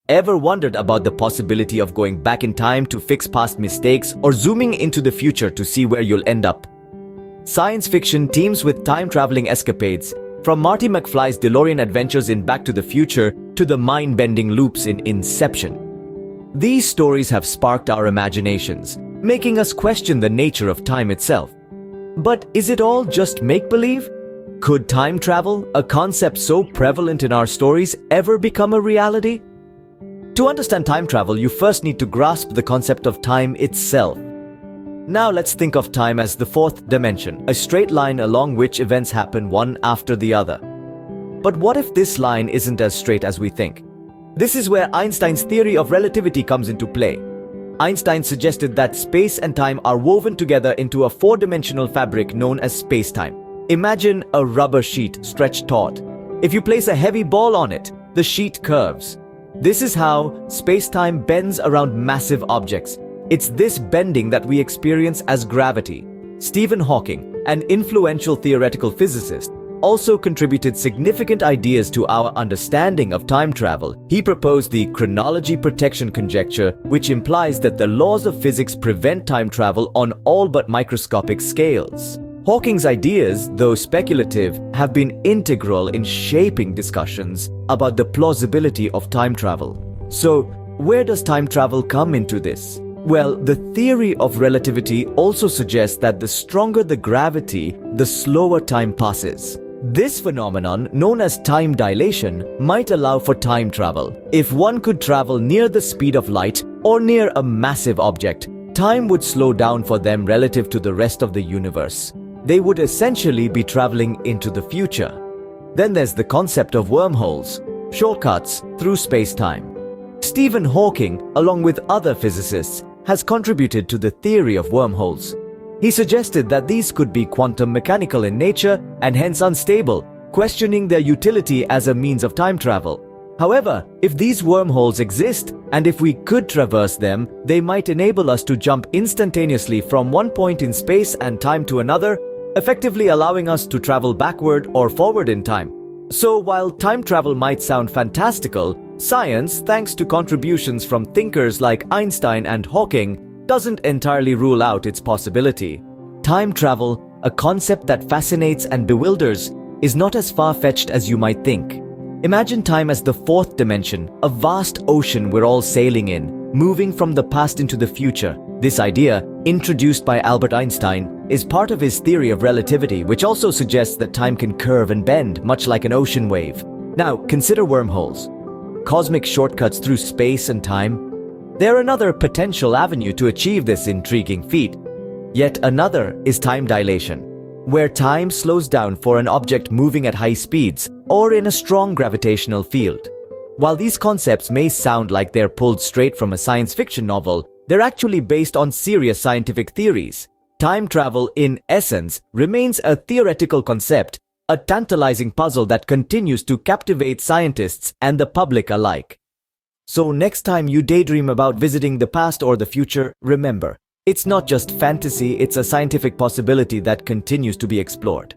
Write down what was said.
Ever wondered about the possibility of going back in time to fix past mistakes or zooming into the future to see where you'll end up? Science fiction teams with time-traveling escapades, from Marty McFly's DeLorean adventures in Back to the Future to the mind-bending loops in Inception. These stories have sparked our imaginations, making us question the nature of time itself. But is it all just make-believe? Could time travel, a concept so prevalent in our stories, ever become a reality? To understand time travel, you first need to grasp the concept of time itself. Now let's think of time as the fourth dimension, a straight line along which events happen one after the other. But what if this line isn't as straight as we think? This is where Einstein's theory of relativity comes into play. Einstein suggested that space and time are woven together into a four-dimensional fabric known as space-time. Imagine a rubber sheet stretched taut. If you place a heavy ball on it, the sheet curves. This is how space-time bends around massive objects. It's this bending that we experience as gravity. Stephen Hawking, an influential theoretical physicist, also contributed significant ideas to our understanding of time travel. He proposed the chronology protection conjecture, which implies that the laws of physics prevent time travel on all but microscopic scales. Hawking's ideas, though speculative, have been integral in shaping discussions about the plausibility of time travel. So, where does time travel come into this? Well, the theory of relativity also suggests that the stronger the gravity, the slower time passes. This phenomenon, known as time dilation, might allow for time travel. If one could travel near the speed of light or near a massive object, time would slow down for them relative to the rest of the universe. They would essentially be traveling into the future. Then there's the concept of wormholes, shortcuts through space-time. Stephen Hawking, along with other physicists, has contributed to the theory of wormholes. He suggested that these could be quantum mechanical in nature and hence unstable, questioning their utility as a means of time travel. However, if these wormholes exist, and if we could traverse them, they might enable us to jump instantaneously from one point in space and time to another, effectively allowing us to travel backward or forward in time. So while time travel might sound fantastical, science, thanks to contributions from thinkers like Einstein and Hawking, doesn't entirely rule out its possibility. Time travel, a concept that fascinates and bewilders, is not as far-fetched as you might think. Imagine time as the fourth dimension, a vast ocean we're all sailing in, moving from the past into the future. This idea, introduced by Albert Einstein, is part of his theory of relativity, which also suggests that time can curve and bend, much like an ocean wave. Now, consider wormholes, cosmic shortcuts through space and time. They're another potential avenue to achieve this intriguing feat. Yet another is time dilation, where time slows down for an object moving at high speeds or in a strong gravitational field. While these concepts may sound like they're pulled straight from a science fiction novel, they're actually based on serious scientific theories. Time travel, in essence, remains a theoretical concept, a tantalizing puzzle that continues to captivate scientists and the public alike. So next time you daydream about visiting the past or the future, remember, it's not just fantasy, it's a scientific possibility that continues to be explored.